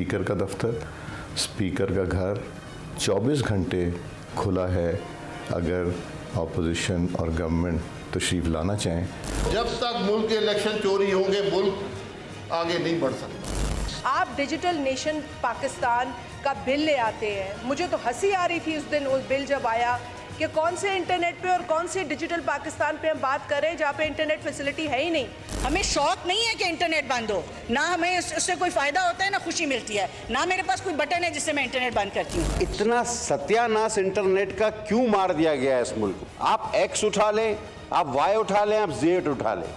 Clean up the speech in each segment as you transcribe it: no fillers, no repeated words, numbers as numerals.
Speaker का दफ्तर, speaker का घर 24 घंटे खुला है अगर ऑपोजिशन और गवर्नमेंट तशरीफ लाना चाहें। जब तक मुल्क के इलेक्शन चोरी होंगे मुल्क आगे नहीं बढ़ सकता। आप डिजिटल नेशन पाकिस्तान का बिल ले आते हैं, मुझे तो हंसी आ रही थी उस दिन उस बिल जब आया कि कौन से इंटरनेट पे और कौन से डिजिटल पाकिस्तान पे हम बात करें जहाँ पे इंटरनेट फैसिलिटी है ही नहीं। हमें शौक नहीं है कि इंटरनेट बंद हो, ना हमें उससे कोई फ़ायदा होता है ना खुशी मिलती है, ना मेरे पास कोई बटन है जिससे मैं इंटरनेट बंद करती हूँ। इतना सत्यानाश इंटरनेट का क्यों मार दिया गया है इस मुल्क को? आप एक्स उठा लें, आप वाई उठा लें, आप जेड उठा लें।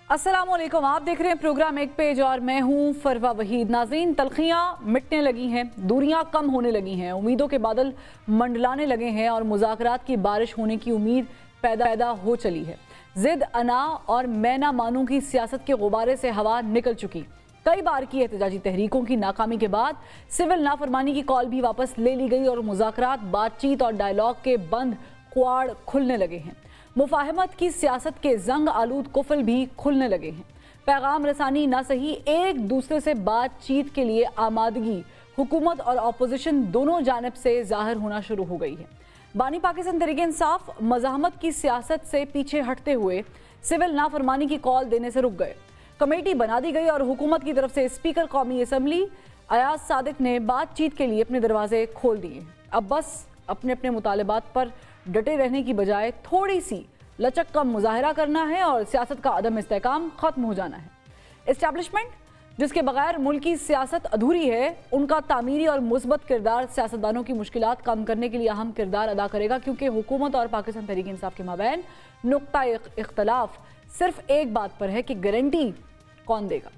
अस्सलाम वालेकुम, आप देख रहे हैं प्रोग्राम एक पेज और मैं हूं फरवा वहीद। नाज़रीन, तलखियां मिटने लगी हैं, दूरियां कम होने लगी हैं, उम्मीदों के बादल मंडलाने लगे हैं और मुज़ाकरात की बारिश होने की उम्मीद पैदा हो चली है। जिद, अना और मैं ना मानूं की सियासत के गुब्बारे से हवा निकल चुकी। कई बार की एहतजाजी तहरीकों की नाकामी के बाद सिविल नाफरमानी की कॉल भी वापस ले ली गई और मुज़ाकरात, बातचीत और डायलॉग के बंद क्वाड़ खुलने लगे हैं। मुफाहमत की सियासत के जंग आलूद कुफल भी खुलने लगे हैं। पैगाम रसानी ना सही, एक दूसरे से बातचीत के लिए आमादगी हुकूमत और अपोजिशन दोनों जानिब से जाहिर होना शुरू हो गई है। बानी पाकिस्तान तहरीक इंसाफ मज़ाहमत की सियासत से पीछे हटते हुए सिविल नाफरमानी की कॉल देने से रुक गए। कमेटी बना दी गई और हुकूमत की तरफ से स्पीकर कौमी असम्बली अयाज सादिक ने बातचीत के लिए अपने दरवाजे खोल दिए। अब बस अपने अपने मुतालबात पर डटे रहने की बजाय थोड़ी सी लचक का मुजाहरा करना है और सियासत का अदम इस्तेहकाम खत्म हो जाना है। इस्टेब्लिशमेंट जिसके बगैर मुल्क की सियासत अधूरी है, उनका तामीरी और मुस्बत किरदार सियासतदानों की मुश्किलात कम करने के लिए अहम किरदार अदा करेगा, क्योंकि हुकूमत और पाकिस्तान तहरीक इंसाफ के माबैन नुक्ता इख्तलाफ सिर्फ एक बात पर है कि गारंटी कौन देगा।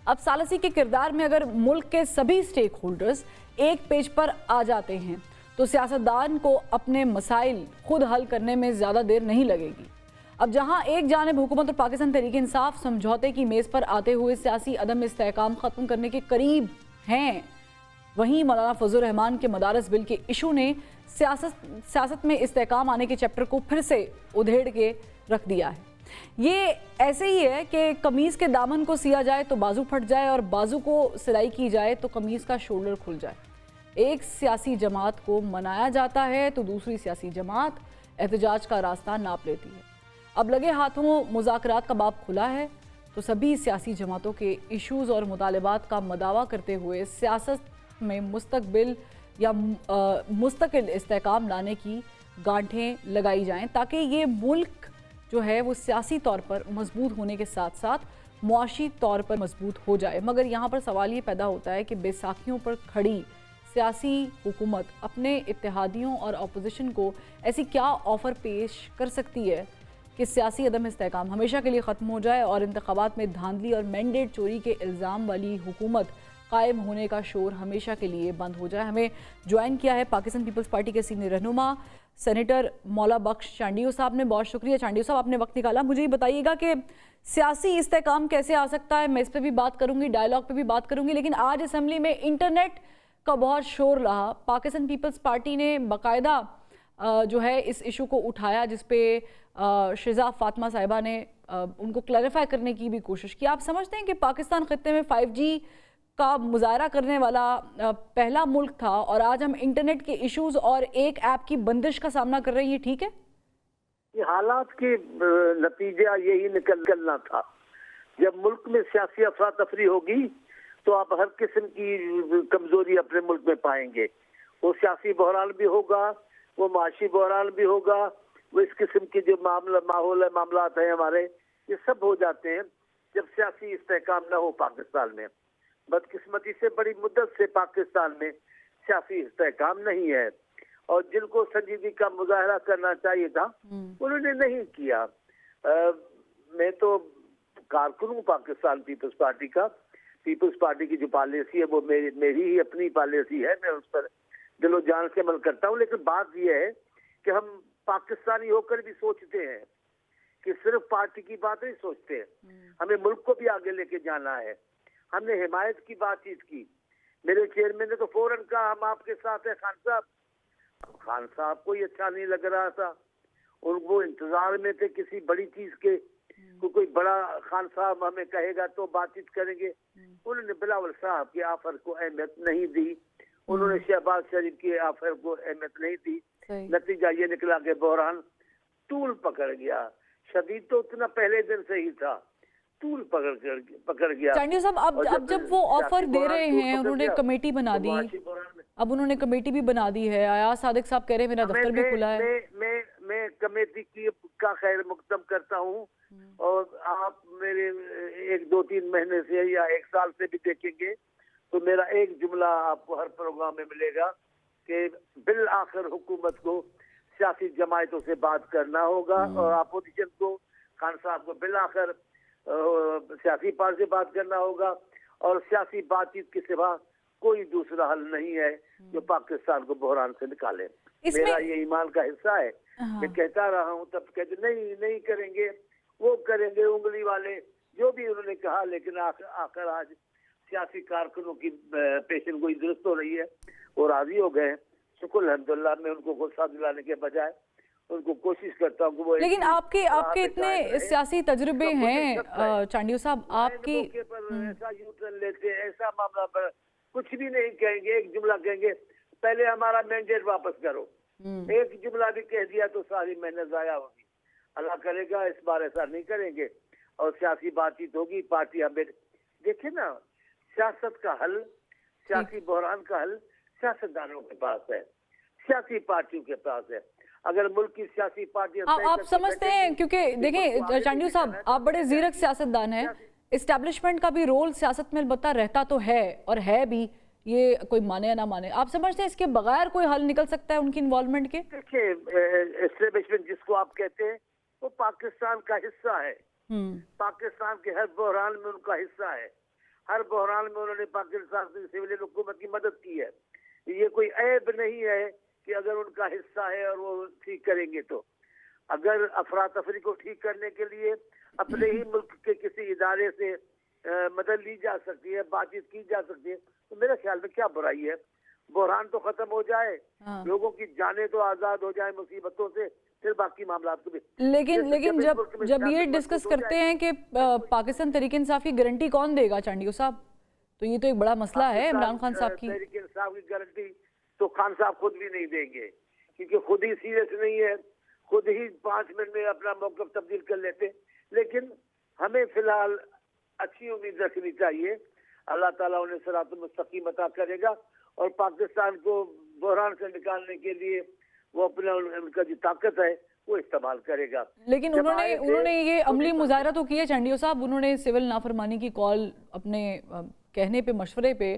अब सालसी के किरदार में अगर मुल्क के सभी स्टेक होल्डर्स एक पेज पर आ जाते हैं तो सियासतदान को अपने मसाइल खुद हल करने में ज़्यादा देर नहीं लगेगी। अब जहां एक जानिब हुकूमत और पाकिस्तान तहरीक इंसाफ समझौते की मेज़ पर आते हुए सियासी अदम इस्तेहकाम ख़त्म करने के करीब हैं, वहीं मौलाना फजल रहमान के मदारस बिल के इशू ने सियासत में इस्तेहकाम आने के चैप्टर को फिर से उधेड़ के रख दिया है। ये ऐसे ही है कि कमीज़ के दामन को सिया जाए तो बाजू फट जाए और बाजू को सिलाई की जाए तो कमीज़ का शोल्डर खुल जाए। एक सियासी जमात को मनाया जाता है तो दूसरी सियासी जमात एहतजाज का रास्ता नाप लेती है। अब लगे हाथों मुज़ाकरात का बाब खुला है तो सभी सियासी जमातों के इश्यूज़ और मुतालबात का मदावा करते हुए सियासत में मुस्तकबिल या मुस्तकिल इस्तेहकाम लाने की गांठें लगाई जाएं, ताकि ये मुल्क जो है वो सियासी तौर पर मजबूत होने के साथ साथ मुआशी तौर पर मजबूत हो जाए। मगर यहाँ पर सवाल ये पैदा होता है कि बैसाखियों पर खड़ी सियासी हुकूमत अपने इत्तेहादियों और अपोजिशन को ऐसी क्या ऑफ़र पेश कर सकती है कि सियासी अदम इस्तेहकाम हमेशा के लिए ख़त्म हो जाए और इंतखाबात में धांधली और मैंडेट चोरी के इल्ज़ाम वाली हुकूमत कायम होने का शोर हमेशा के लिए बंद हो जाए। हमें ज्वाइन किया है पाकिस्तान पीपल्स पार्टी के सीनियर रहनुमा सेनेटर मौला बख्श चांडियो साहब ने। बहुत शुक्रिया चांडियो साहब, आपने वक्त निकाला। मुझे ये बताइएगा कि सियासी इस्तेहकाम कैसे आ सकता है। मैं इस पर भी बात करूँगी, डायलॉग पर भी बात करूँगी, लेकिन आज असम्बली में इंटरनेट का बहुत शोर रहा। पाकिस्तान पीपल्स पार्टी ने बाकायदा जो है इस इशू को उठाया, जिस पे शिजा फातिमा साहिबा ने उनको क्लैरिफाई करने की भी कोशिश की। आप समझते हैं कि पाकिस्तान खित्ते में 5G का मुजाहरा करने वाला पहला मुल्क था और आज हम इंटरनेट के इश्यूज और एक ऐप की बंदिश का सामना कर रहे हैं, ये ठीक है? ये हालात के नतीजा यही निकलना था। जब मुल्क में सियासी अफरा तफरी होगी तो आप हर किस्म की कमजोरी अपने मुल्क में पाएंगे। वो सियासी बहरान भी होगा, वो माशी बहरान भी होगा, वो इस किस्म की जो माहौल है, मामलात हैं हमारे, ये सब हो जाते हैं जब सियासी इस्तेहकाम न हो पाकिस्तान में। बदकिस्मती से बड़ी मुद्दत से पाकिस्तान में सियासी इस्तेहकाम नहीं है और जिनको संजीदगी का मुजाहरा करना चाहिए था उन्होंने नहीं किया। मैं तो कारकुन हूँ पाकिस्तान पीपल्स पार्टी का। पीपल्स पार्टी की जो पॉलिसी है वो मेरी ही अपनी पॉलिसी है, मैं उस पर दिलो जान से अमल करता हूँ। लेकिन बात यह है कि हम पाकिस्तानी होकर भी सोचते हैं कि सिर्फ पार्टी की बात नहीं सोचते, हमें मुल्क को भी आगे लेके जाना है। हमने हिमायत की बातचीत की, मेरे चेयरमैन ने तो फौरन कहा हम आपके साथ हैं खान साहब। खान साहब को ये अच्छा नहीं लग रहा था और वो इंतजार में थे किसी बड़ी चीज के कोई बड़ा खान साहब हमें कहेगा तो बातचीत करेंगे। उन्होंने बिलावल साहब के ऑफर को अहमियत नहीं दी, उन्होंने शहबाज शरीफ के ऑफर को अहमियत नहीं दी। नतीजा ये निकला कि बहरान तूल पकड़ गया। शदीद तो उतना पहले दिन से ही था, तूल पकड़ गया। चांडिया साहब, अब जब वो ऑफर दे रहे हैं, उन्होंने कमेटी बना दी, अब उन्होंने कमेटी भी बना दी है। अयाज सादिक साहब कह रहे हैं मेरा दफ्तर भी खुला है। मैं कमेटी का खैर मुकदम करता हूँ, और आप मेरे 1-2-3 महीने से या 1 साल से भी देखेंगे तो मेरा एक जुमला आपको हर प्रोग्राम में मिलेगा कि बिल आखिर हुकूमत को सियासी जमायतों से बात करना होगा, और अपोजिशन को, खान साहब को बिल आखिर सियासी पार्टी से बात करना होगा, और सियासी बातचीत के सिवा कोई दूसरा हल नहीं है जो पाकिस्तान को बहरान से निकाले। मेरा ये ईमान का हिस्सा है। मैं कहता रहा हूँ, तब कहते नहीं करेंगे, वो करेंगे उंगली वाले, जो भी उन्होंने कहा। लेकिन आखिर आज सियासी कारकुनों की पेशन गोई दुरुस्त हो रही है, वो राजी हो गए। शुक्र अल्हम्दुलिल्लाह, मैं उनको गुस्सा दिलाने के बजाय उनको कोशिश करता हूँ कि वो। लेकिन आपके इतने सियासी तजुर्बे हैं चांडिया साहब, आपकी ऐसा यू टर्न लेते हैं, ऐसा मामला पर कुछ भी नहीं कहेंगे, एक जुमला कहेंगे पहले हमारा मैंडेट वापस करो। एक जुमला भी कह दिया तो सारी मेहनत जाया होगी। अल्लाह करेगा इस बार ऐसा नहीं करेंगे, और सियासी बातचीत होगी। पार्टी हमें देखे ना, सियासत का हल, सियासी बहरान का हल सियासतदानों के पास है, सियासी पार्टियों के पास है। अगर मुल्क की सियासी पार्टियां आप समझते हैं, क्योंकि देखें चांडिया साहब, आप बड़े जीरक सियासतदान हैं, इस्टेब्लिशमेंट का भी रोल सियासत में अलबत्ता रहता तो है, और है भी, ये कोई माने या ना माने। आप समझते हैं इसके बगैर कोई हल निकल सकता है उनकी इन्वॉल्वमेंट के? देखिए, एस्टेब्लिशमेंट जिसको आप कहते हैं वो पाकिस्तान का हिस्सा है। पाकिस्तान के हर बहरान में उनका हिस्सा है। हर बहरान में उन्होंने पाकिस्तान की सिविलियन हुकूमत की मदद की है। ये कोई ऐब नहीं है कि अगर उनका हिस्सा है और वो ठीक करेंगे तो। अगर अफरा तफरी को ठीक करने के लिए अपने ही मुल्क के किसी इदारे से मदद ली जा सकती है, बातचीत की जा सकती है, तो मेरे ख्याल में क्या बुराई है। बहरान तो खत्म हो जाए, लोगों की जानें तो आजाद हो जाए मुसीबतों से, फिर बाकी मामला को भी। लेकिन जब ये डिस्कस करते हैं कि पाकिस्तान तहरीक इंसाफ की गारंटी कौन देगा चांडिया साहब, तो ये तो एक बड़ा मसला है इमरान खान साहब की। तहरीक इंसाफ की गारंटी तो खान साहब खुद भी नहीं देंगे, क्योंकि खुद ही सीरियस नहीं है, खुद ही 5 मिनट में अपना मौक़िफ़ तब्दील कर लेते। लेकिन हमें फिलहाल अच्छी उम्मीद रखनी चाहिए, अल्लाह ताला उन्हें सिरातुल मुस्तकीम अता करेगा, और पाकिस्तान को बहरान से निकालने के लिए वो अपना उनका जो ताकत है वो इस्तेमाल करेगा। लेकिन उन्होंने ये अमली मुजाहरा तो किया चांडिया साहब, उन्होंने सिविल नाफरमानी की कॉल अपने कहने पे, मशवरे पे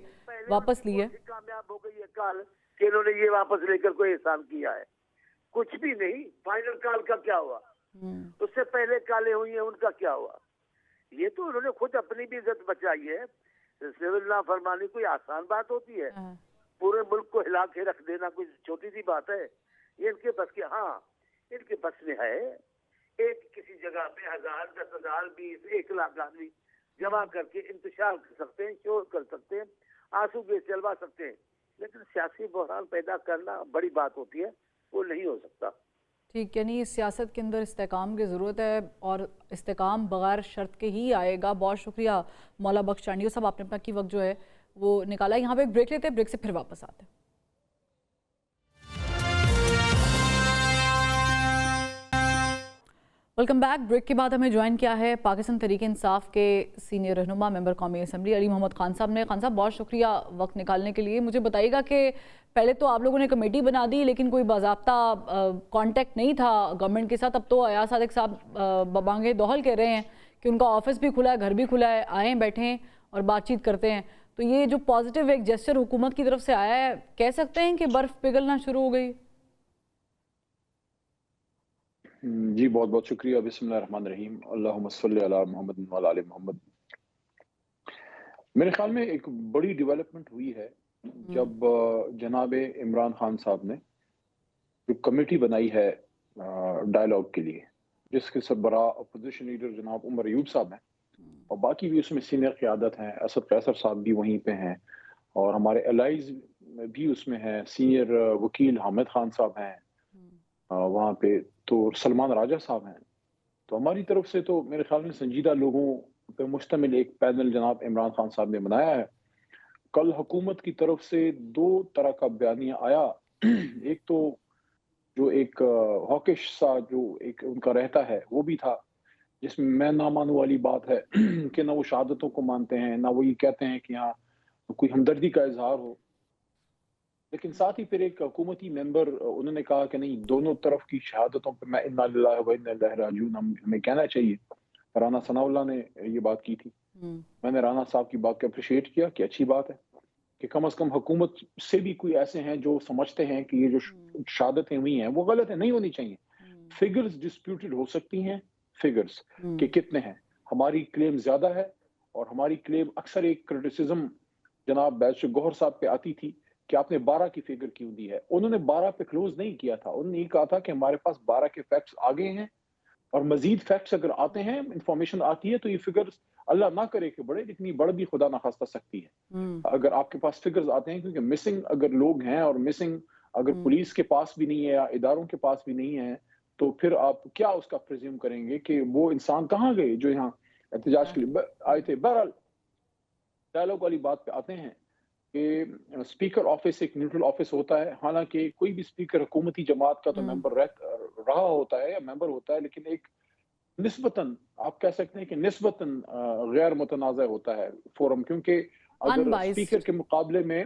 वापस ली है। कामयाब हो गई है कॉल कि इन्होंने ये वापस लेकर कोई एहसान किया है, कुछ भी नहीं। फाइनल कॉल का क्या हुआ, उससे पहले कॉलें हुई है, उनका क्या हुआ। ये तो उन्होंने खुद अपनी भी इज्जत बचाई है। सिविल नाफरमानी कोई आसान बात होती है? पूरे मुल्क को हिला के रख देना कोई छोटी सी बात है? ये इनके बस की, हाँ इनके बस में है। एक किसी जगह पे 1000, 10,000, 20, 1 लाख आदमी जमा करके इंतशार कर सकते हैं, शोर कर सकते हैं, आंसू गैस चलवा सकते हैं, लेकिन सियासी बहरान पैदा करना बड़ी बात होती है, वो नहीं हो सकता। ठीक, यानी सियासत के अंदर इस्तेकाम की ज़रूरत है, और इस्तेकाम बगैर शर्त के ही आएगा। बहुत शुक्रिया मौला बख्श चांडिया साहब, आपने अपना की वक्त जो है वो निकाला। यहाँ पे एक ब्रेक लेते हैं, ब्रेक से फिर वापस आते हैं। Welcome back. ब्रेक के बाद हमें ज्वाइन किया है पाकिस्तान तहरीक इंसाफ के सीनियर रहनुमा मेंबर कौमी असम्बली अली मोहम्मद खान साहब ने। खान साहब, बहुत शुक्रिया वक्त निकालने के लिए। मुझे बताइएगा कि पहले तो आप लोगों ने कमेटी बना दी, लेकिन कोई बाज़ाब्ता कांटेक्ट नहीं था गवर्नमेंट के साथ। अब तो अयाज सादिक साहब बबांगे दोहल कह रहे हैं कि उनका ऑफिस भी खुला है, घर भी खुला है, आएँ बैठें और बातचीत करते हैं। तो ये जो पॉजिटिव एक जेस्चर हुकूमत की तरफ से आया है, कह सकते हैं कि बर्फ़ पिघलना शुरू हो गई? जी बहुत बहुत शुक्रिया। बिस्मिल्लाहिर्रहमानिर्रहीम, अल्लाहुम्मा सल्ली अला मुहम्मद व अला आलि मुहम्मद। मेरे ख्याल में एक बड़ी डेवलपमेंट हुई है जब जनाब इमरान खान साहब ने जो कमेटी बनाई है डायलॉग के लिए, जिसके सरबरा अपोजिशन लीडर जनाब उमर अयूब साहब हैं, और बाकी भी उसमें सीनियर क़यादत हैं। असद कैसर साहब भी वहीं पे हैं, और हमारे एलाइज भी उसमें हैं। सीनियर वकील हामिद खान साहब हैं वहाँ पे, तो सलमान राजा साहब हैं। तो हमारी तरफ से तो मेरे ख्याल में संजीदा लोगों पे मुश्तमिल एक पैनल जनाब इमरान खान साहब ने बनाया है। कल हुकूमत की तरफ से 2 तरह का बयानिया आया। एक तो जो एक हॉकिश सा जो एक उनका रहता है वो भी था, जिसमें मैं ना मानू वाली बात है कि ना वो शहादतों को मानते हैं, ना वो ये कहते हैं कि यहाँ कोई हमदर्दी का इजहार हो। लेकिन साथ ही फिर एक हुकूमती मेंबर उन्होंने कहा कि नहीं, दोनों तरफ की शहादतों पे मैं इन्ना लिल्लाहि व इन्ना इलैहि राजिऊन हमें कहना चाहिए। राना सनाउल्लाह ने ये बात की थी। मैंने राना साहब की बात को अप्रिशिएट किया कि अच्छी बात है कि कम से कम हुकूमत से भी कोई ऐसे हैं जो समझते हैं कि ये जो शहादतें हुई हैं वो गलत है, नहीं होनी चाहिए। फिगर्स डिस्प्यूटेड हो सकती हैं, फिगर्स के कितने हैं। हमारी क्लेम ज्यादा है और हमारी क्लेम अक्सर एक क्रिटिसिज्म जनाब बैरिस्टर गौहर साहब पे आती थी कि आपने 12 की फिगर क्यों दी है। उन्होंने 12 पे क्लोज नहीं किया था, उन्होंने ये कहा था कि हमारे पास 12 के फैक्ट्स आ गए हैं और मजीद फैक्ट्स अगर आते हैं, इंफॉर्मेशन आती है तो ये फिगर्स अल्लाह ना करे कि बढ़े, लेकिन बढ़ भी खुदा ना खास्ता सकती है। अगर आपके पास फिगर्स आते हैं, क्योंकि मिसिंग अगर लोग हैं और मिसिंग अगर पुलिस के पास भी नहीं है या इदारों के पास भी नहीं है, तो फिर आप क्या उसका प्रिज्यूम करेंगे कि वो इंसान कहाँ गए जो यहाँ एहतजाज के लिए आए थे। बहरहाल डायलॉग वाली बात पे आते हैं कि स्पीकर ऑफिस एक न्यूट्रल ऑफिस होता है। हालांकि कोई भी स्पीकर हुकूमती जमात का तो मेंबर रहा होता है या मेंबर होता है, लेकिन एक निस्बतन आप कह सकते हैं कि निस्बतन गैर मुतनाज़ा होता है फोरम, क्योंकि अगर स्पीकर के मुकाबले में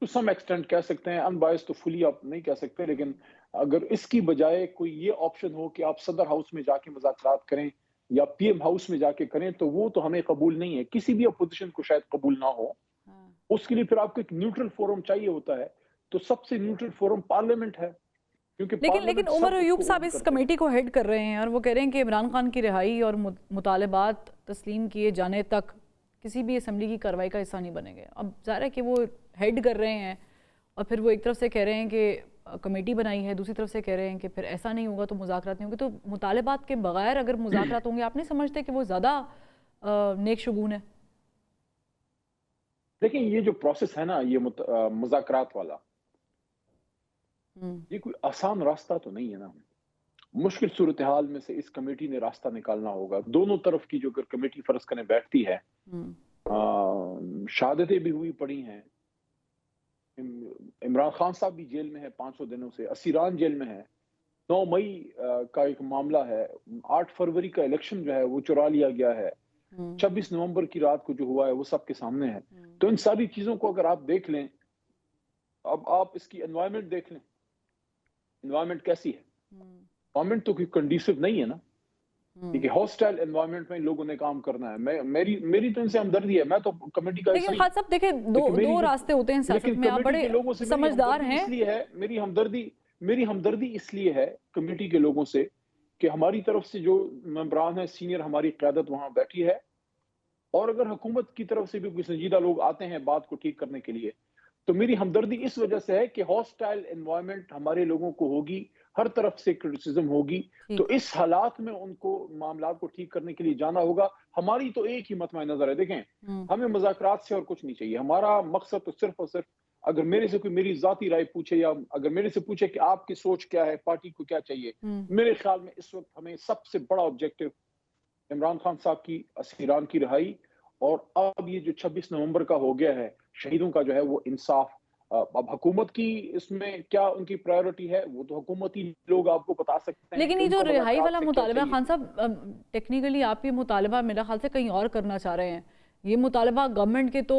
टू सम एक्सटेंट कह सकते हैं, अनबायस्ड तो फुली आप नहीं कह सकते, लेकिन अगर इसकी बजाय कोई ये ऑप्शन हो कि आप सदर हाउस में जाके मुज़ाकरात करें या पीएम हाउस में जाके करें, तो वो तो हमें कबूल नहीं है, किसी भी अपोजिशन को शायद कबूल ना हो। उसके लिए फिर आपको एक न्यूट्रल फोरम चाहिए होता है, तो सबसे न्यूट्रल फोरम पार्लियामेंट है। क्योंकि लेकिन उमर अयूब साहब इस कमेटी को हेड कर रहे हैं और वो कह रहे हैं कि इमरान खान की रिहाई और मुतालबात तस्लीम किए जाने तक किसी भी असम्बली की कार्रवाई का हिस्सा नहीं बनेंगे। अब ज़ाहिर है कि वो हेड कर रहे हैं और फिर वो एक तरफ से कह रहे हैं कि कमेटी बनाई है, दूसरी तरफ से कह रहे हैं कि फिर ऐसा नहीं होगा तो मुज़ाकरात नहीं होंगे। तो मुतालबात के बगैर अगर मुज़ाकरात होंगे, आप नहीं समझते कि वो ज़्यादा नेक शगुन है? देखिए, ये जो प्रोसेस है ना, ये मुज़ाकरात वाला, ये कोई आसान रास्ता तो नहीं है ना। मुश्किल सूरत हाल में से इस कमेटी ने रास्ता निकालना होगा। दोनों तरफ की जो अगर कमेटी फर्ज करने बैठती है, शहादतें भी हुई पड़ी हैं। इमरान खान साहब भी जेल में है 500 दिनों से, असीरान जेल में है। 9 मई का एक मामला है, 8 फरवरी का इलेक्शन जो है वो चुरा लिया गया है, 26 नवंबर की रात को जो हुआ है वो सबके सामने है। तो इन सारी चीजों को अगर आप देख लें, अब आप इसकी एनवायरनमेंट देख लें, एनवायरनमेंट कैसी है। एनवायरनमेंट तो कोई कंडीसिव नहीं है ना, ठीक है। हॉस्टाइल एनवायरनमेंट में लोगों ने काम करना है। मेरी तो इनसे हमदर्दी है, मैं तो कमेटी का लेकिन खान साहब देखिए, दो रास्ते होते हैं सियासत में, आप बड़े समझदार हैं। इसलिए है मेरी हमदर्दी इसलिए है कमेटी के लोगों से कि हमारी तरफ से जो मेंबरान है, सीनियर हमारी क़यादत वहां बैठी है, और अगर हुकूमत की तरफ से भी कोई संजीदा लोग आते हैं बात को ठीक करने के लिए, तो मेरी हमदर्दी इस वजह से है कि हॉस्टाइल एनवायरनमेंट हमारे लोगों को होगी, हर तरफ से क्रिटिसिज्म होगी। तो इस हालात में उनको मामला को ठीक करने के लिए जाना होगा। हमारी तो एक ही मतमा नजर है, देखें हमें मुज़ाकरात से और कुछ नहीं चाहिए। हमारा मकसद तो सिर्फ और सिर्फ, अगर मेरे से कोई मेरी जाती राय पूछे या अगर मेरे से पूछे कि आपकी सोच क्या है, पार्टी को क्या चाहिए, मेरे ख्याल में इस वक्त हमें सबसे बड़ा ऑब्जेक्टिव इमरान खान साहब की असीरान की रिहाई, और अब ये जो 26 नवंबर का हो गया है शहीदों का जो है वो इंसाफ। अब हुकूमत की इसमें क्या उनकी प्रायोरिटी है वो तो हुकूमती लोग आपको बता सकते हैं। लेकिन ये जो रिहाई वाला मुतालबा खान साहब, टेक्निकली आप ये मुतालबा मेरा ख्याल से कहीं और करना चाह रहे हैं। ये मुतालबा गवर्नमेंट के तो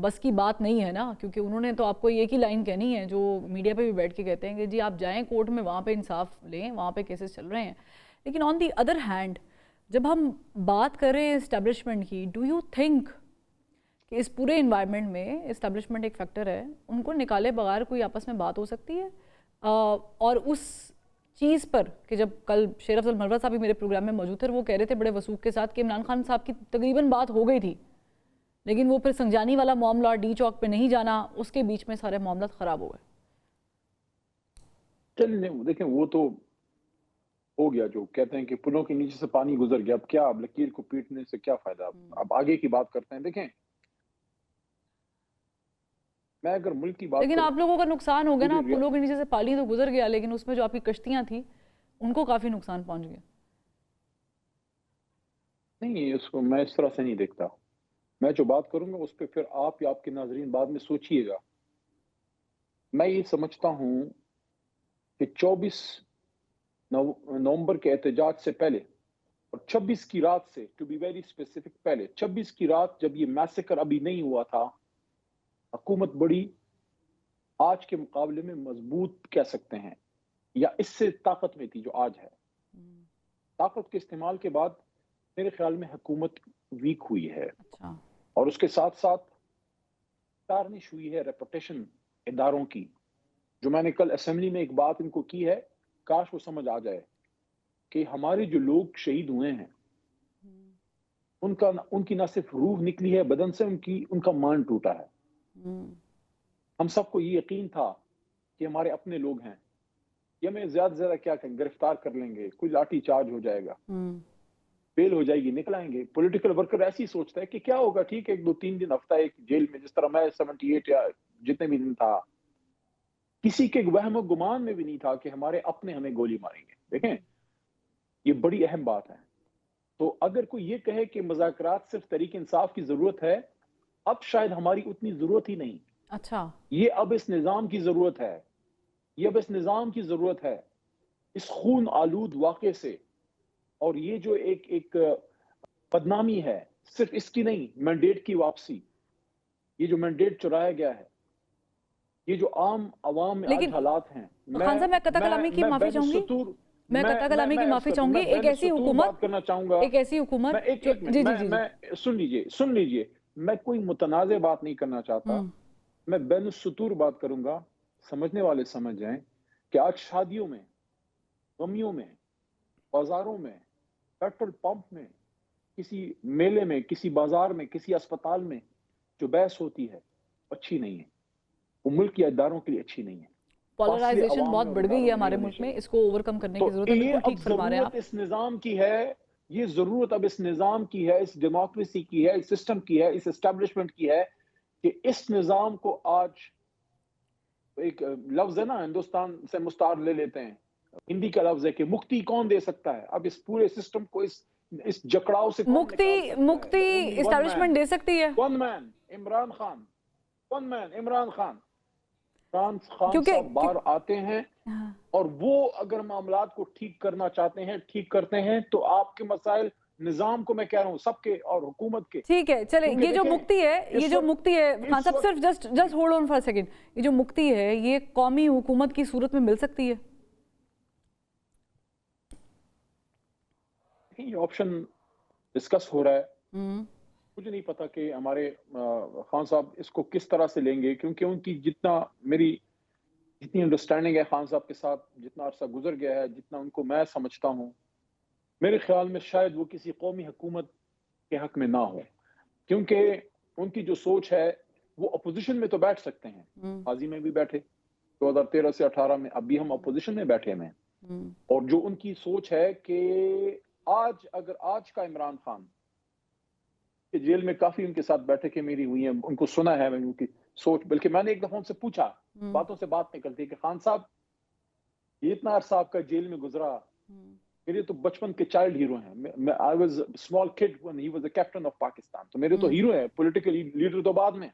बस की बात नहीं है ना, क्योंकि उन्होंने तो आपको एक ही लाइन कहनी है जो मीडिया पे भी बैठ के कहते हैं कि जी आप जाएं कोर्ट में, वहाँ पे इंसाफ लें, वहाँ पे केसेस चल रहे हैं। लेकिन ऑन दी अदर हैंड जब हम बात करें इस्टेब्लिशमेंट की, डू यू थिंक कि इस पूरे इन्वायरमेंट में इस्टेब्लिशमेंट एक फैक्टर है, उनको निकाले बगैर कोई आपस में बात हो सकती है? और उस चीज़ पर कि जब कल शेर अफजल मरवत साहब भी मेरे प्रोग्राम में मौजूद थे, वो कह रहे थे बड़े वसूख के साथ कि इमरान खान साहब की तकरीबन बात हो गई थी, लेकिन वो फिर संजानी वाला मामला, डी चौक पे नहीं जाना, उसके बीच में सारे मामला ख़राब हो गए। चलिए देखें, वो तो हो गया, जो कहते हैं कि पुलों के नीचे से पानी गुजर गया, अब क्या, अब लकीर को पीटने से क्या फायदा। अब आगे की बात करते हैं। देखें, मैं अगर मुल्क की बात, लेकिन आप लोगों का नुकसान हो गया ना, पुलों के नीचे से पानी तो गुजर गया, लेकिन उसमें जो आपकी कश्तियां थी उनको काफी नुकसान पहुंच गया। नहीं, उसको मैं इस तरह से नहीं देखता। मैं जो बात करूंगा उस पर फिर आप या आपके नाजरीन बाद में सोचिएगा। मैं ये समझता हूं कि 24 नवंबर के एहतजाज से पहले और 26 की रात से, टू बी वेरी स्पेसिफिक, पहले 26 की रात जब ये मैसेकर अभी नहीं हुआ था, हुकूमत बड़ी आज के मुकाबले में मजबूत कह सकते हैं, या इससे ताकत में थी जो आज है। ताकत के इस्तेमाल के बाद मेरे ख्याल में हुकूमत वीक हुई है। अच्छा। और उसके साथ साथ टार्निश हुई है रेपुटेशन इदारों की। जो मैंने कल असेंबली में एक बात इनको की है, काश वो समझ आ जाए कि हमारे जो लोग शहीद हुए हैं उनकी ना सिर्फ रूह निकली है बदन से, उनका मान टूटा है। हम सबको ये यकीन था कि हमारे अपने लोग हैं, ये हमें ज्यादा से ज्यादा क्या करें, गिरफ्तार कर लेंगे, कोई लाठी चार्ज हो जाएगा, बेल हो जाएगी, निकल आएंगे। पॉलिटिकल वर्कर ऐसे ही सोचता है कि क्या होगा, ठीक है 1-2-3 दिन, हफ्ता एक जेल में, जिस तरह मैं 78 या जितने भी दिन था, किसी के वहम गुमान में भी नहीं था कि हमारे अपने हमें गोली मारेंगे। देखें, ये बड़ी अहम बात है। तो अगर कोई ये कहे कि मुज़ाकरात सिर्फ तहरीक इंसाफ की जरूरत है, अब शायद हमारी उतनी जरूरत ही नहीं। अच्छा, ये अब इस निजाम की जरूरत है, ये अब इस निजाम की जरूरत है, इस खून आलूद वाक़े से। और ये जो एक बदनामी है, सिर्फ इसकी नहीं, मैंडेट की वापसी, ये जो मैंडेट चुराया गया है, ये जो आम आवाम में आज हालात हैं। खान साहब, मैं कतई कलामी की माफी चाहूंगी, मैं कतई कलामी की माफी चाहूंगी। एक ऐसी हुकूमत करना चाहूंगा, एक ऐसी हुकूमत, मैं सुन लीजिए, मैं कोई मुतनाज़ बात नहीं करना चाहता, मैं बैनुस्सुतूर बात करूंगा। समझने वाले समझ जाएं कि आज शादियों में, गमियों में, बाजारों में, पेट्रोल पंप में, किसी मेले में, किसी बाजार में, किसी अस्पताल में जो बहस होती है अच्छी नहीं है, वो मुल्क के इदारों के लिए अच्छी नहीं है। पोलराइजेशन बहुत बढ़ गई है हमारे मुल्क में, इसको ओवरकम करने की जरूरत है। बिल्कुल ठीक फरमा रहे हैं आप। इस निजाम की है, ये जरूरत अब इस निजाम की है, इस डेमोक्रेसी की है, इस सिस्टम की है, इस एस्टेब्लिशमेंट की है कि इस निजाम को आज, एक लफ्ज है ना, हिंदुस्तान से मुस्तार ले लेते हैं, हिंदी का लफ्ज है कि मुक्ति कौन दे सकता है। अब इस पूरे सिस्टम को इस जकड़ाव से मुक्ति एस्टैब्लिशमेंट दे सकती है। One man Imran Khan, one man Imran Khan साहब बाहर आते हैं, और वो अगर मामलात को ठीक करना चाहते हैं, ठीक करते हैं, तो आपके मसाइल, निजाम को मैं कह रहा हूँ सबके और हुकूमत के, ठीक है। चले, ये जो मुक्ति है, ये जो मुक्ति है, खान साहब सिर्फ just hold on for a second, ये जो मुक्ति है, ये कौमी हुकूमत की सूरत में मिल सकती है? ये ऑप्शन डिस्कस हो रहा है। मुझे नहीं पता कि हमारे खान साहब इसको किस तरह से लेंगे, क्योंकि उनकी जितनी अंडरस्टैंडिंग है खान साहब के साथ, जितना अरसा गुजर गया है, जितना उनको मैं समझता हूँ, मेरे ख्याल में शायद वो किसी कौमी हुकूमत के हक में ना हो, क्योंकि उनकी जो सोच है, वो अपोजिशन में तो बैठ सकते हैं, माजी में भी बैठे 2013 से 18 में, अब भी हम अपोजिशन में बैठे हैं। और जो उनकी सोच है कि अगर आज का इमरान खान के जेल में काफी उनके साथ बैठकें मेरी हुई हैं, उनको सुना है मैंने उनकी सोच, बल्कि मैंने एक दफा उनसे पूछा, बातों से बात निकलती है कि खान साहब, ये इतना अरसा आपका जेल में गुजरा, मेरे तो बचपन के चाइल्ड हीरो हैं। I was small kid when he was the captain of Pakistan, तो मेरे तो हीरो है, पॉलिटिकल लीडर तो बाद में।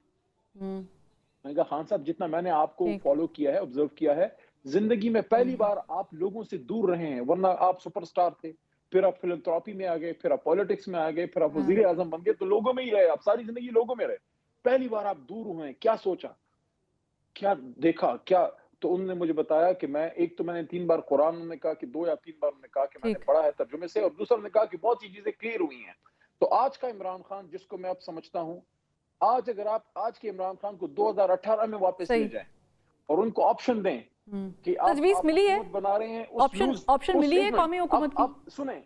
मैंने कहा खान साहब, जितना मैंने आपको फॉलो किया है, ऑब्जर्व किया है, जिंदगी में पहली बार आप लोगों से दूर रहे हैं, वरना आप सुपरस्टार थे, फिर आप फिलंथ्रॉपी में आ गए, फिर आप पॉलिटिक्स में आ गए, फिर आप वजीर आजम बन गए, तो लोगों में ही रहे आप, सारी जिंदगी लोगों में रहे, पहली बार आप दूर हुए। क्या सोचा, क्या देखा, क्या? तो उन्होंने मुझे बताया कि मैंने 3 बार कुरान, उन्होंने कहा कि 2 या 3 बार उन्होंने कहा कि मैंने पढ़ा है तर्जुमे से, और दूसरा उन्होंने कहा कि बहुत सी चीजें क्लियर हुई हैं। तो आज का इमरान खान, जिसको मैं अब समझता हूँ, अगर आप आज के इमरान खान को 2018 में वापस ले जाएं और उनको ऑप्शन दें कि आप मिली है, बना रहे हैं, ऑप्शन मिली है कौमी हुकूमत की। अब सुने,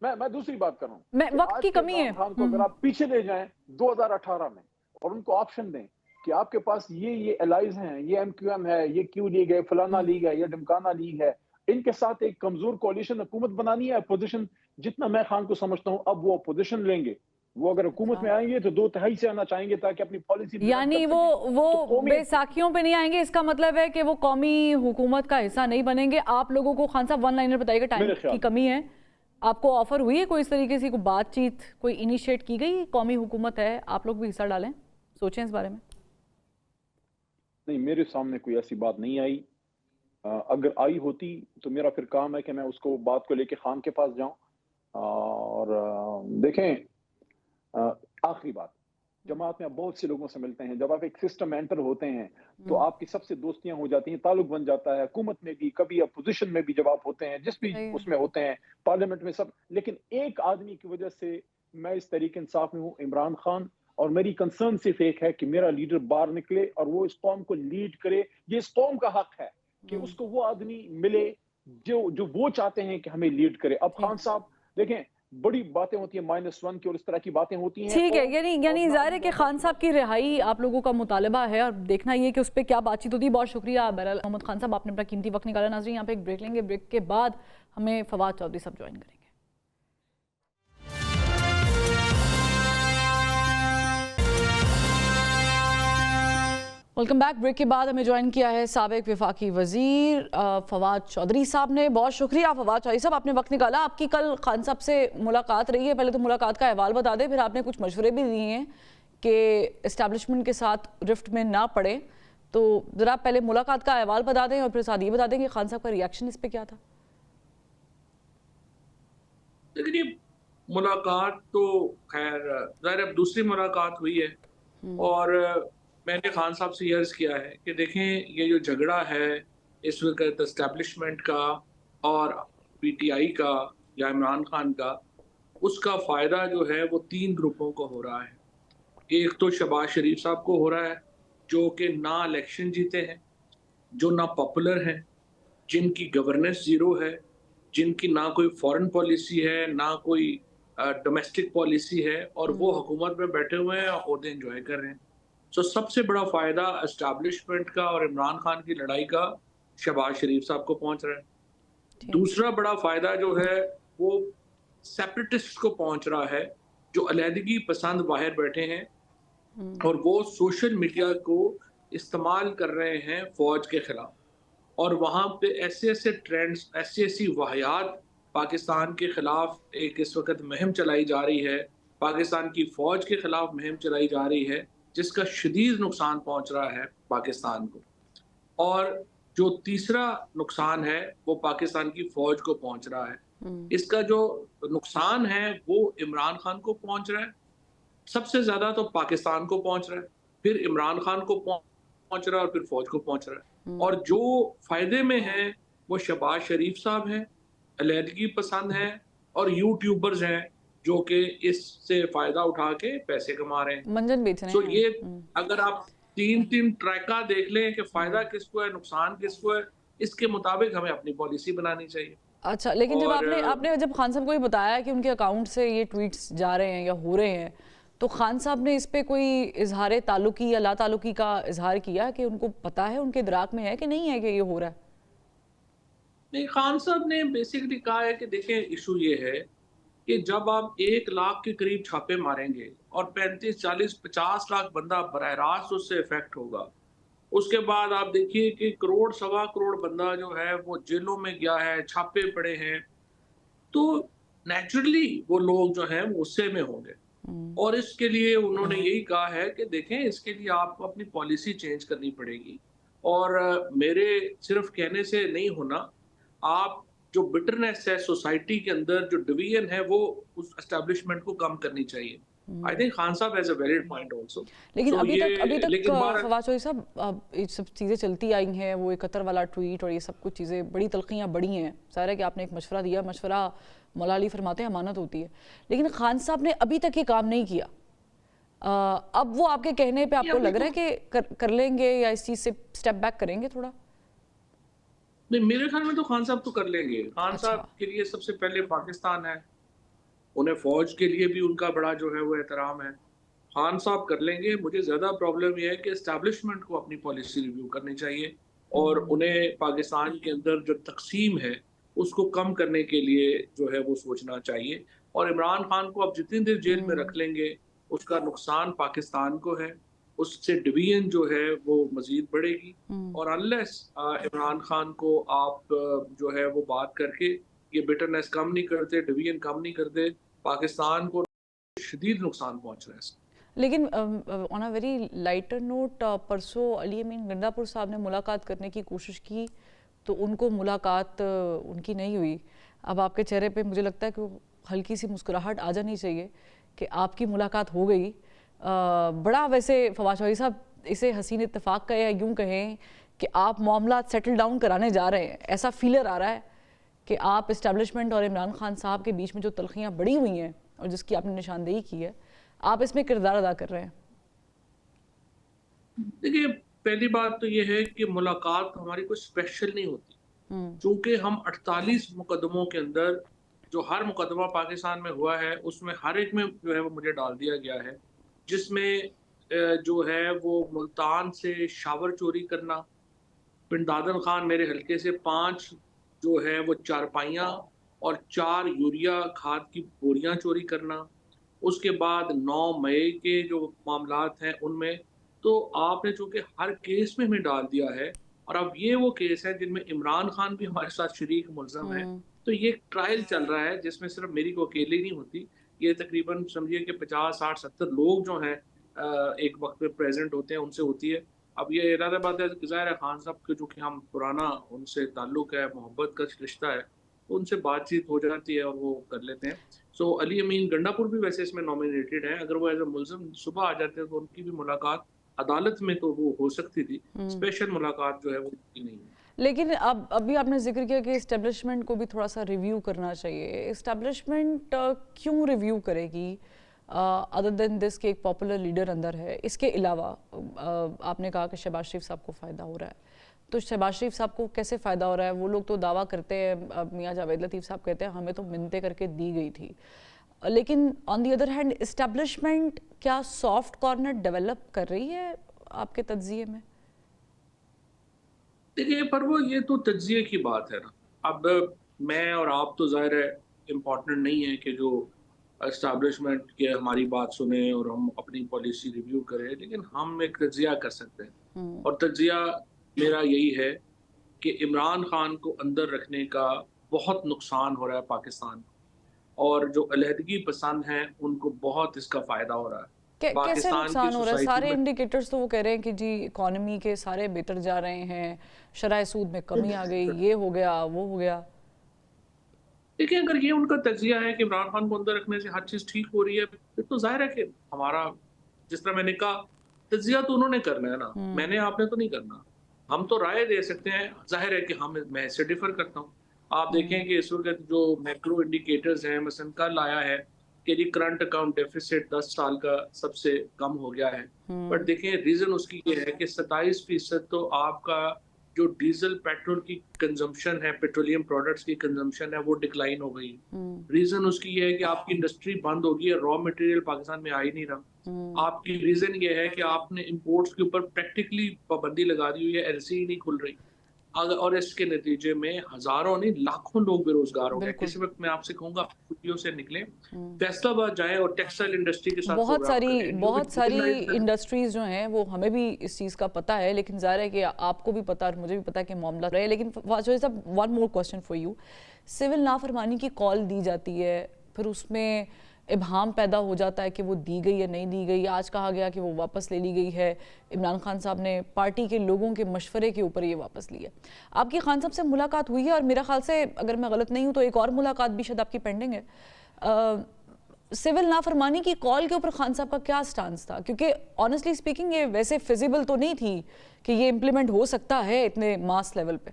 मैं दूसरी बात कर रहा हूँ, मैं वक्त की कमी है, खान को अगर आप पीछे ले जाएं 2018 में और उनको ऑप्शन दें कि आपके पास ये एलाइज हैं, ये MQM है, ये क्यू लीग है, फलाना लीग है, ये ढमकाना लीग है, इनके साथ एक कमजोर कोalition हुकूमत बनानी है, अपोजिशन, जितना मैं खान को समझता हूँ, अब वो अपोजिशन लेंगे, वो अगर हुकूमत में आएंगे तो 2/3 से आना चाहेंगे ताकि अपनी पॉलिसी, यानी वो बैसाखियों पे नहीं आएंगे। इसका मतलब है कि वो कौमी हुकूमत का हिस्सा नहीं बनेंगे। आप लोगों को खान साहब वन लाइनर बताइएगा, टाइम की कमी है, आपको ऑफर हुई है कोई इस तरीके से, कोई बातचीत कोई इनिशिएट की गई? कौमी हुकूमत है, आप लोग भी हिस्सा डालें, सोचें इस बारे में। नहीं, मेरे सामने कोई ऐसी बात नहीं आई। अगर आई होती तो मेरा फिर काम है कि मैं उसको बात को लेके खान के पास जाऊं। और देखें, आखिरी बात, जमात में आप बहुत से लोगों से मिलते हैं, जब आप एक सिस्टम एंटर होते हैं तो आपकी सबसे दोस्तियां हो जाती हैं, ताल्लुक बन जाता है, हुकूमत में भी, कभी अपोजिशन में भी जब आप होते हैं, जिस भी उसमें होते हैं, पार्लियामेंट में सब। लेकिन एक आदमी की वजह से मैं इस तरीके इंसाफ में हूँ, इमरान खान, और मेरी कंसर्न सिर्फ एक है कि मेरा लीडर बाहर निकले और वो इस कौम को लीड करे। ये इस कौम का हक है कि उसको वो आदमी मिले जो वो चाहते हैं कि हमें लीड करे। अब खान साहब देखें, बड़ी बातें होती हैं -1 की और इस तरह की बातें होती हैं। ठीक है, यानी ज़ाहिर है कि खान साहब की रिहाई आप लोगों का मुतालबा है और देखना ये कि उस पर क्या बातचीत होती है। बहुत शुक्रिया बहरहाल मोहम्मद खान साहब, आपने अपना कीमती वक्त निकाला। नाज़रीन, यहाँ पे एक ब्रेक लेंगे, ब्रेक के बाद हमें फवाद चौधरी साहब ज्वाइन करेंगे। Welcome back. ब्रेक के बाद हमें ज्वाइन किया है साबिक वफाकी वजीर फवाद चौधरी साहब ने। बहुत शुक्रिया फवाद चौधरी साहब, आपने वक्त निकाला। आपकी कल खान साहब से मुलाकात रही है, पहले तो मुलाकात का अहवाल बता दें, फिर आपने कुछ मशवरे भी दिए हैं कि इस्टेब्लिशमेंट के साथ रिफ्ट में ना पड़े। तो ज़रा पहले मुलाकात का अहवाल बता दें और फिर साथ ये बता दें कि खान साहब का रिएक्शन इस पर क्या था। देखिए, मुलाकात तो खैर ज़ाहिर अब दूसरी मुलाकात हुई है और मैंने खान साहब से अर्ज़ किया है कि देखें, ये जो झगड़ा है इस वक्त इस्टेब्लिशमेंट का और पीटीआई का या इमरान खान का, उसका फ़ायदा जो है वो 3 ग्रुपों को हो रहा है। एक तो शहबाज शरीफ साहब को हो रहा है, जो कि ना इलेक्शन जीते हैं, जो ना पॉपुलर हैं, जिनकी गवर्नेंस ज़ीरो है, जिनकी ना कोई फॉरेन पॉलिसी है, ना कोई डोमेस्टिक पॉलिसी है, और वो हुकूमत में बैठे हुए हैं और ओहदे एंजॉय कर रहे हैं। तो सबसे बड़ा फ़ायदा एस्टैब्लिशमेंट का और इमरान खान की लड़ाई का शहबाज शरीफ साहब को पहुंच रहा है। दूसरा बड़ा फ़ायदा जो है वो सेपरेटिस्ट को पहुंच रहा है, जो अलहदगी पसंद बाहर बैठे हैं और वो सोशल मीडिया को इस्तेमाल कर रहे हैं फ़ौज के ख़िलाफ़, और वहाँ पे ऐसे ऐसे ट्रेंड्स, ऐसी वाहियात पाकिस्तान के ख़िलाफ़ एक इस वक्त मुहिम चलाई जा रही है, पाकिस्तान की फ़ौज के ख़िलाफ़ मुहिम चलाई जा रही है, जिसका शदीद नुकसान पहुंच रहा है पाकिस्तान को। और जो तीसरा नुकसान है वो पाकिस्तान की फ़ौज को पहुंच रहा है। इसका जो नुकसान है वो इमरान खान को पहुंच रहा है, सबसे ज़्यादा तो पाकिस्तान को पहुंच रहा है, फिर इमरान खान को पहुंच रहा है और फिर फ़ौज को पहुंच रहा है। और जो फ़ायदे में है वो शहबाज शरीफ साहब हैं, अलहदगी पसंद हैं और यूट्यूबर्स हैं जो कि इससे फायदा उठा के पैसे कमा रहे हैं, मंजन बेच रहे हैं। तो ये अगर आप 3 ट्रैका देख लें कि फायदा किसको है, नुकसान किसको है, इसके मुताबिक हमें अपनी पॉलिसी बनानी चाहिए। अच्छा, लेकिन जब आपने जब खान साहब को ये बताया कि उनके अकाउंट से ये ट्वीट्स जा रहे हैं या हो रहे हैं, तो खान साहब ने इस पे कोई इजहार ताल्लुकी या ला ताल्लुकी का इजहार किया कि उनको पता है, उनके इदराक में है कि नहीं है कि ये हो रहा है? नहीं, खान साहब ने बेसिकली कहा है कि देखें, इशू ये है कि जब आप 1 लाख के करीब छापे मारेंगे और 35, 40, 50 लाख बंदा बराह रास्त उससे इफेक्ट होगा, उसके बाद आप देखिए कि करोड़ सवा करोड़ बंदा जो है वो जेलों में गया है, छापे पड़े हैं, तो नेचुरली वो लोग जो हैं वो गुस्से में होंगे। और इसके लिए उन्होंने यही कहा है कि देखें, इसके लिए आपको अपनी पॉलिसी चेंज करनी पड़ेगी, और मेरे सिर्फ कहने से नहीं होना, आप जो बिटरनेस है सोसाइटी के अंदर, जो डिवीजन है, वो उस एस्टेब्लिशमेंट को कम करनी चाहिए। आई थिंक खान साहब has a valid point also. लेकिन अभी तक फवाद चौधरी साहब, ये सब चीज़ें चलती आई हैं, वो 71 वाला ट्वीट और ये सब कुछ चीज़ें, बड़ी तलखियाँ बड़ी हैं। सारा कि आपने एक मशवरा दिया, मशवरा मौला अली फरमाते हैं अमानत होती है, लेकिन खान साहब ने अभी तक ये काम नहीं किया। अब वो आपके कहने पे आपको लग रहा है कि कर लेंगे या इस चीज़ से स्टेप बैक करेंगे थोड़ा? नहीं, मेरे ख्याल में तो खान साहब तो कर लेंगे। खान साहब के लिए सबसे पहले पाकिस्तान है, उन्हें फ़ौज के लिए भी उनका बड़ा जो है वो एहतराम है। खान साहब कर लेंगे। मुझे ज़्यादा प्रॉब्लम यह है कि एस्टैब्लिशमेंट को अपनी पॉलिसी रिव्यू करनी चाहिए और उन्हें पाकिस्तान के अंदर जो तकसीम है उसको कम करने के लिए जो है वो सोचना चाहिए। और इमरान खान को अब जितनी देर जेल में रख लेंगे उसका नुकसान पाकिस्तान को है, उससे डिवीजन जो है वो मजीद बढ़ेगी। और अनलेस इमरान खान को आप जो है वो बात करके ये बिटरनेस कम नहीं करते, डिवीजन कम नहीं करते, पाकिस्तान को शदीद नुकसान पहुंच रहा है इससे। लेकिन on a very lighter note, परसों अली अमीन गंडापुर साहब ने मुलाकात करने की कोशिश की तो उनको मुलाकात उनकी नहीं हुई। अब आपके चेहरे पे मुझे लगता है कि वो हल्की सी मुस्कुराहट आ जानी चाहिए कि आपकी मुलाकात हो गई। बड़ा वैसे फवाद चौधरी साहब इसे हसीन इत्तेफाक का या यूँ कहें कि आप मामला सेटल डाउन कराने जा रहे हैं, ऐसा फीलर आ रहा है कि आप इस्टेब्लिशमेंट और इमरान खान साहब के बीच में जो तलखियाँ बढ़ी हुई हैं और जिसकी आपने निशानदेही की है, आप इसमें किरदार अदा कर रहे हैं। देखिए, पहली बात तो ये है कि मुलाकात हमारी कोई स्पेशल नहीं होती, क्योंकि हम 48 मुकदमों के अंदर जो हर मुकदमा पाकिस्तान में हुआ है उसमें हर एक में जो है वो मुझे डाल दिया गया है, जिसमें जो है वो मुल्तान से शावर चोरी करना, पिंडादन खान मेरे हल्के से 5 जो है वो चारपाइयाँ और 4 यूरिया खाद की बोरियां चोरी करना, उसके बाद 9 मई के जो मामलात हैं उनमें तो आपने चूँकि हर केस में हमें डाल दिया है, और अब ये वो केस है जिनमें इमरान खान भी हमारे साथ शरीक मुल्ज़म है। तो ये एक ट्रायल चल रहा है जिसमें सिर्फ मेरी को अकेली नहीं होती, ये तकरीबन समझिए कि 50, 60, 70 लोग जो हैं एक वक्त में प्रेजेंट होते हैं, उनसे होती है। अब ये इरादा बात है, ज़ाहिर है खान साहब के जो कि हम पुराना उनसे ताल्लुक़ है, मोहब्बत का रिश्ता है, तो उनसे बातचीत हो जाती है और वो कर लेते हैं। सो अली अमीन गंडापुर भी वैसे इसमें नॉमिनेटेड है, अगर वो एज ए मुल्ज़िम सुबह आ जाते हैं तो उनकी भी मुलाकात अदालत में तो वो हो सकती थी, स्पेशल मुलाकात जो है वो नहीं है। लेकिन अब अभी आपने जिक्र किया कि इस्टेब्लिशमेंट को भी थोड़ा सा रिव्यू करना चाहिए। इस्टेब्लिशमेंट क्यों रिव्यू करेगी अदर देन दिस कि एक पॉपुलर लीडर अंदर है? इसके अलावा आपने कहा कि शहबाज शरीफ साहब को फ़ायदा हो रहा है, तो शहबाज शरीफ साहब को कैसे फ़ायदा हो रहा है? वो लोग तो दावा करते हैं, मियाँ जावेद लतीफ़ साहब कहते हैं हमें तो मिन्नतें करके दी गई थी, लेकिन on the other hand establishment क्या सॉफ्ट कॉर्नर डेवलप कर रही है आपके तज्जिए में? देखिए, पर वो ये तो तज्जिए की बात है ना। अब मैं और आप तो ज़ाहिर है इम्पोर्टेंट नहीं है कि जो एस्टैब्लिशमेंट के हमारी बात सुने और हम अपनी पॉलिसी रिव्यू करें, लेकिन हम एक तज्जिया कर सकते हैं, और तज्जिया मेरा यही है कि इमरान खान को अंदर रखने का बहुत नुकसान हो रहा है पाकिस्तान को, और जो अलहदगी पसंद हैं उनको बहुत इसका फ़ायदा हो रहा है। कैसे नुकसान हो रहा है? सारे इंडिकेटर्स तो वो कह रहे हैं कि जी इकोनॉमी के सारे बेहतर जा रहे हैं, शराय सूद में कमी आ गई, ये हो गया वो हो गया। देखिए, अगर ये उनका तज्जिया है कि इमरान खान को अंदर रखने से हर चीज़ ठीक हो रही है, फिर तो जाहिर है कि हमारा, जिस तरह मैंने कहा, तज्जिया तो उन्होंने करना है ना, मैंने आपने तो नहीं करना। हम तो राय दे सकते हैं, जाहिर है कि मैं इससे डिफर करता हूँ। आप देखें कि इस वक्त जो मैक्रो इंडिकेटर्स हैं, मसलन कल आया है कि जी करंट अकाउंट डेफिसिट 10 साल का सबसे कम हो गया है, बट देखें रीज़न उसकी ये है कि 27% तो आपका जो डीजल पेट्रोल की कंजम्पशन है, पेट्रोलियम प्रोडक्ट्स की कंजम्पशन है, वो डिक्लाइन हो गई। रीज़न उसकी ये है कि आपकी इंडस्ट्री बंद हो गई है, रॉ मटेरियल पाकिस्तान में आ ही नहीं रहा। आपकी रीज़न ये है कि आपने इंपोर्ट्स के ऊपर प्रैक्टिकली पाबंदी लगा दी हुई है, एलसी ही नहीं खुल रही, और इसके नतीजे में हजारों नहीं लाखों लोग बेरोजगार हो गए। किसी वक्त मैं आपसे कहूंगा छुट्टियों से निकले, फैसलाबाद जाएं और टेक्सटाइल इंडस्ट्री के साथ बहुत सारी इंडस्ट्रीज जो हैं वो हमें भी इस चीज़ का पता है, लेकिन ज़ाहिर है कि आपको भी पता और मुझे भी पता है कि मामला रहे। लेकिन साहब, one more question for you. Civil नाफरमानी की कॉल दी जाती है, फिर उसमें इबहाम पैदा हो जाता है कि वो दी गई या नहीं दी गई। आज कहा गया कि वो वापस ले ली गई है, इमरान खान साहब ने पार्टी के लोगों के मशवरे के ऊपर ये वापस ली है। आपकी खान साहब से मुलाकात हुई है, और मेरा ख्याल से अगर मैं गलत नहीं हूँ तो एक और मुलाकात भी शायद आपकी पेंडिंग है। सिविल नाफरमानी की कॉल के ऊपर खान साहब का क्या स्टांस था? क्योंकि ऑनेस्टली स्पीकिंग ये वैसे फिजिबल तो नहीं थी कि ये इम्प्लीमेंट हो सकता है इतने मास लेवल पे।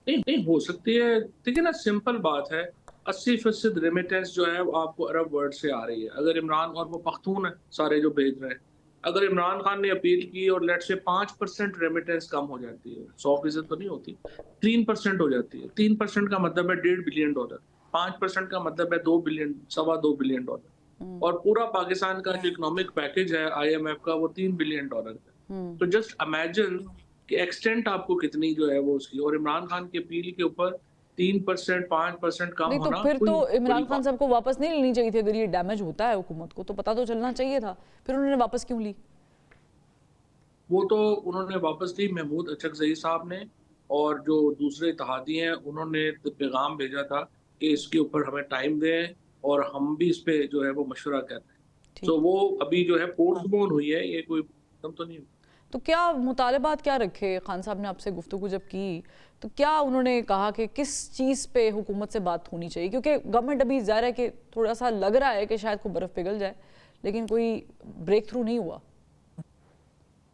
नहीं हो सकती है। देखिए ना, सिंपल बात है, 80% रेमिटेंस जो है वो आपको अरब वर्ल्ड से आ रही है। अगर इमरान, और वो पख्तून है सारे जो भेज रहे हैं, अगर इमरान खान ने अपील की और लेट से 5% रेमिटेंस कम हो जाती है, 100% तो नहीं होती, 3% हो जाती है। 3% का मतलब है $1.5 बिलियन, 5% का मतलब है $2 बिलियन, $2.25 बिलियन, और पूरा पाकिस्तान का जो इकोनॉमिक पैकेज है IMF का वो $3 बिलियन है। तो जस्ट इमेजिन कि एक्सटेंट आपको कितनी जो है वो उसकी, और इमरान खान की अपील के ऊपर 3%, 5% कम नहीं, होना। तो फिर तो इमरान खान साहब को वापस नहीं लेनी चाहिए थी। अगर ये डैमेज होता है हुकूमत को तो पता तो चलना चाहिए था, फिर उन्होंने वापस क्यों ली? वो तो उन्होंने वापस ली महमूद अचकजई साहब ने, और जो दूसरे इत्तेहादी हैं उन्होंने तो पैगाम भेजा था कि इसके ऊपर हमें टाइम दें और हम भी इस पे जो है वो मशवरा कर रहे हैं। तो वो अभी जो है पोस्टपोन हुई है, ये कोई खत्म तो नहीं हुई। तो क्या मुतालबात क्या रखे खान साहब ने आपसे गुफ्तगू जब की, तो क्या उन्होंने कहा कि किस चीज़ पे हुकूमत से बात होनी चाहिए? क्योंकि गवर्नमेंट अभी ज़ाहिर है कि थोड़ा सा लग रहा है कि शायद कोई बर्फ़ पिघल जाए, लेकिन कोई ब्रेक थ्रू नहीं हुआ।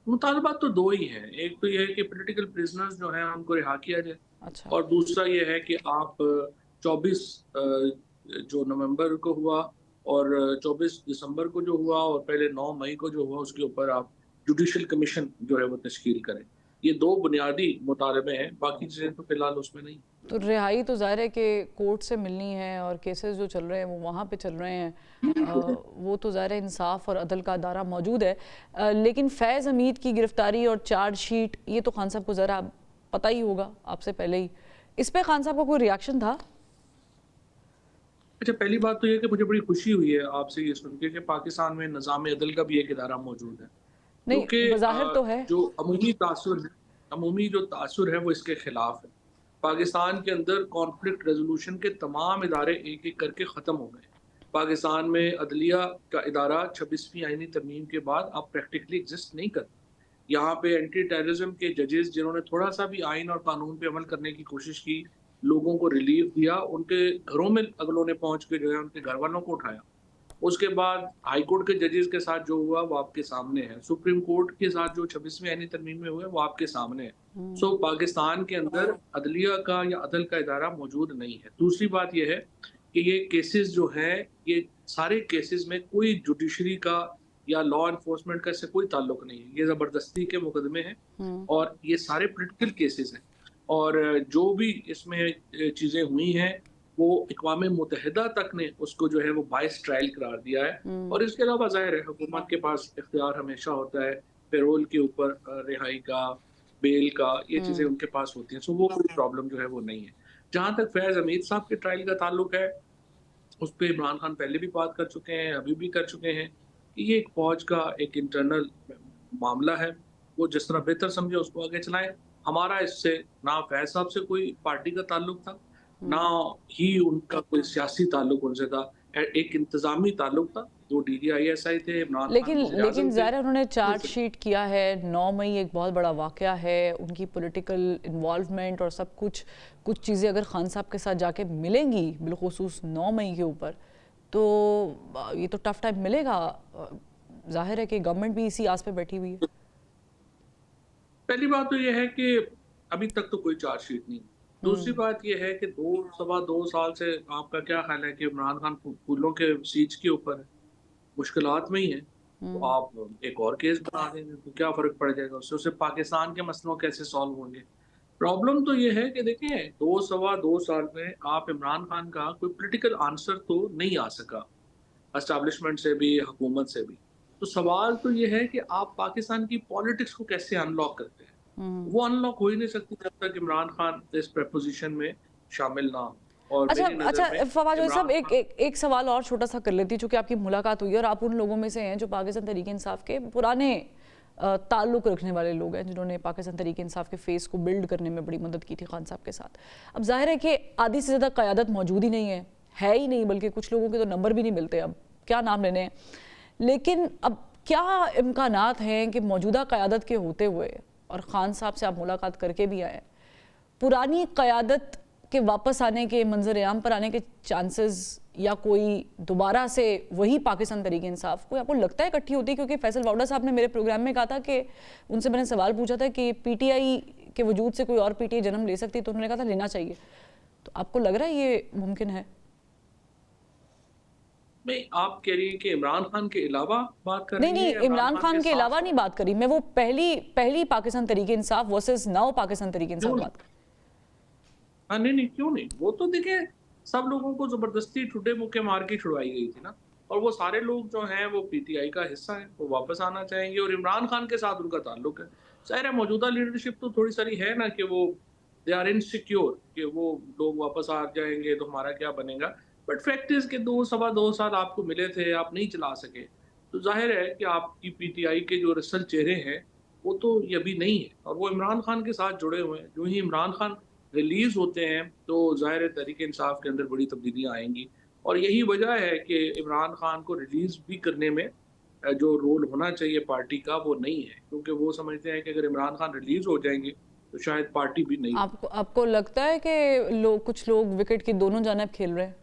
मुतालबात तो दो ही हैं, एक तो ये है कि पॉलिटिकल प्रिजनर्स जो हैं उनको रिहा किया जाए, अच्छा। और दूसरा ये है कि आप 24 जो नवंबर को हुआ और 24 दिसंबर को जो हुआ और पहले 9 मई को जो हुआ उसके ऊपर आप जुडिशल कमीशन जो है वो तश्कील करें। ये दो बुनियादी मुतालबे हैं, बाकी चीज़ें तो फिलहाल उसमें नहीं। तो रिहाई तो ज़ाहिर है कि कोर्ट से मिलनी है और केसेस जो चल रहे हैं वो वहाँ पे चल रहे हैं, वो तो ज़ाहिर है इंसाफ और अदल का अदारा मौजूद है। लेकिन फैज़ हमीद की गिरफ्तारी और चार्जशीट, ये तो खान साहब को ज़रा पता ही होगा आपसे पहले ही, इस पर खान साहब का कोई रिएक्शन था? अच्छा, पहली बात तो ये कि मुझे बड़ी खुशी हुई है आपसे ये सुन के कि पाकिस्तान में निज़ाम अदल का भी एक इदारा मौजूद है, नहीं, बज़ाहिर तो है। जो अमूमी जो तासुर है वो इसके खिलाफ है। पाकिस्तान के अंदर कॉन्फ्लिक्ट रेजोल्यूशन के तमाम इदारे एक एक करके ख़त्म हो गए। पाकिस्तान में अदलिया का इदारा 26वीं आईनी तरमीम के बाद अब प्रैक्टिकली एग्जिस्ट नहीं करता। यहाँ पे एंटी टेररिज्म के जजेस जिन्होंने थोड़ा सा भी आइन और कानून पे अमल करने की कोशिश की, लोगों को रिलीफ दिया, उनके घरों में अगलों ने पहुँच के जो है उनके घर वालों को उठाया। उसके बाद हाई कोर्ट के जजेस के साथ जो हुआ वो आपके सामने है, सुप्रीम कोर्ट के साथ जो 26वीं आईनी तरमीम में हुआ वो आपके सामने है। सो पाकिस्तान के अंदर अदलिया का या अदल का इदारा मौजूद नहीं है। दूसरी बात यह है कि ये केसेस जो हैं, ये सारे केसेस में कोई जुडिशरी का या लॉ एनफोर्समेंट का इससे कोई ताल्लुक नहीं है। ये ज़बरदस्ती के मुकदमे हैं और ये सारे पॉलिटिकल केसेस हैं, और जो भी इसमें चीज़ें हुई हैं वो इक़वाम मुत्तहिदा तक ने उसको जो है वो बाइस ट्रायल करार दिया है। और इसके अलावा ज़ाहिर है हुकूमत के पास इख्तियार हमेशा होता है पेरोल के ऊपर, रिहाई का, बेल का, ये चीज़ें उनके पास होती हैं। सो वो कोई प्रॉब्लम जो है वो नहीं है। जहाँ तक फैज़ हमीद साहब के ट्रायल का ताल्लुक है, उस पर इमरान खान पहले भी बात कर चुके हैं, अभी भी कर चुके हैं कि ये एक फौज का एक इंटरनल मामला है, वो जिस तरह बेहतर समझे उसको आगे चलाएं। हमारा इससे ना फैज़ साहब से कोई पार्टी का ताल्लुक था, ना ही उनका कोई सियासी ताल्लुक उनसे था, एक इंतजामी ताल्लुक था। जो DGISI थे, इमरान लेकिन ज़ाहिर उन्होंने चार्जशीट किया है। 9 मई एक बहुत बड़ा वाक़या है, उनकी पॉलिटिकल इन्वॉल्वमेंट और सब कुछ चीज़ें अगर खान साहब के साथ जाके मिलेंगी बिलखुसूस 9 मई के ऊपर, तो ये तो टफ टाइम मिलेगा। जाहिर है कि गवर्नमेंट भी इसी आस पे बैठी हुई है। पहली बात तो यह है कि अभी तक तो कोई चार्जशीट नहीं। दूसरी बात यह है कि 2 साल से आपका क्या ख्याल है कि इमरान खान फूलों के सीज के ऊपर है, मुश्किलात में ही है, तो आप एक और केस बना देंगे तो क्या फ़र्क पड़ जाएगा उससे पाकिस्तान के मसलों कैसे सॉल्व होंगे? प्रॉब्लम तो ये है कि देखें 2 साल में आप इमरान खान का कोई पॉलिटिकल आंसर तो नहीं आ सका, एस्टैब्लिशमेंट से भी, हुकूमत से भी। तो सवाल तो ये है कि आप पाकिस्तान की पॉलिटिक्स को कैसे अनलॉक करते हैं। वो अनलॉक हो ही नहीं सकती जब तक इमरान खान इस प्रपोजिशन में शामिल ना हो। और अच्छा फवाद साहब, एक सवाल और छोटा सा कर लेती, चूंकि आपकी मुलाकात हुई है और आप उन लोगों में से हैं जो पाकिस्तान तहरीक इंसाफ के पुराने ताल्लुक़ रखने वाले लोग हैं, जिन्होंने पाकिस्तान तहरीक इंसाफ के फेस को बिल्ड करने में बड़ी मदद की थी खान साहब के साथ। अब जाहिर है कि आधी से ज़्यादा क़यादत मौजूद ही नहीं है ही नहीं, बल्कि कुछ लोगों के तो नंबर भी नहीं मिलते, अब क्या नाम लेने हैं। लेकिन अब क्या इम्कानात हैं कि मौजूदा क़यादत के होते हुए, और ख़ान साहब से आप मुलाकात करके भी आए, पुरानी क़यादत के वापस आने के, मंजर आम पर आने के चांसेस, या कोई दोबारा से वही पाकिस्तान तहरीक इंसाफ कोई आपको लगता है इकट्ठी होती? क्योंकि फैसल वाउडा साहब ने मेरे प्रोग्राम में कहा था कि उनसे मैंने सवाल पूछा था कि PTI के वजूद से कोई और PTI जन्म ले सकती, तो उन्होंने कहा था लेना चाहिए। तो आपको लग रहा है ये मुमकिन है? नहीं, आप कह रही हैं कि इमरान खान के अलावा बात कर रही हैं? नहीं, इमरान खान के अलावा नहीं बात करी मैं, वो पहली पाकिस्तान तहरीक इंसाफ वर्सेस नाउ पाकिस्तान तहरीक इंसाफ बात। हाँ, नहीं, क्यों नहीं, वो तो देखें सब लोगों को जबरदस्ती ठुड्डे मुक्के मार के छुड़वाई गई थी ना, और वो सारे लोग जो हैं वो PTI का हिस्सा हैं, वो वापस आना चाहेंगे और इमरान खान के साथ उनका ताल्लुक है। जाहिर है मौजूदा लीडरशिप तो थोड़ी सारी है ना कि वो दे आर इनसिक्योर कि वो लोग वापस आ जाएंगे तो हमारा क्या बनेगा। बट फैक्ट इज कि 2 साल आपको मिले थे, आप नहीं चला सके, तो जाहिर है कि आपकी PTI के जो रसल चेहरे हैं वो तो ये अभी नहीं है, और वो इमरान खान के साथ जुड़े हुए हैं। जो ही इमरान खान रिलीज होते हैं तो ज़ाहिर तहरीक इंसाफ के अंदर बड़ी तब्दीलियाँ आएंगी, और यही वजह है कि इमरान खान को रिलीज भी करने में जो रोल होना चाहिए पार्टी का वो नहीं है, क्योंकि वो समझते हैं कि अगर इमरान खान रिलीज हो जाएंगे तो शायद पार्टी भी नहीं। आपको लगता है कि कुछ लोग विकेट की दोनों जानिब खेल रहे हैं?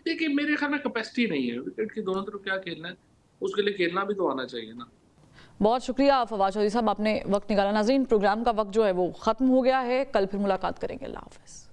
देखिए, मेरे ख्याल में कैपेसिटी नहीं है विकेट की दोनों तरफ क्या खेलना है, उसके लिए खेलना भी तो आना चाहिए ना। बहुत शुक्रिया फवाद चौधरी साहब, आपने वक्त निकाला। नाज़रीन, प्रोग्राम का वक्त जो है वो ख़त्म हो गया है, कल फिर मुलाकात करेंगे। अल्लाह हाफ़िज़।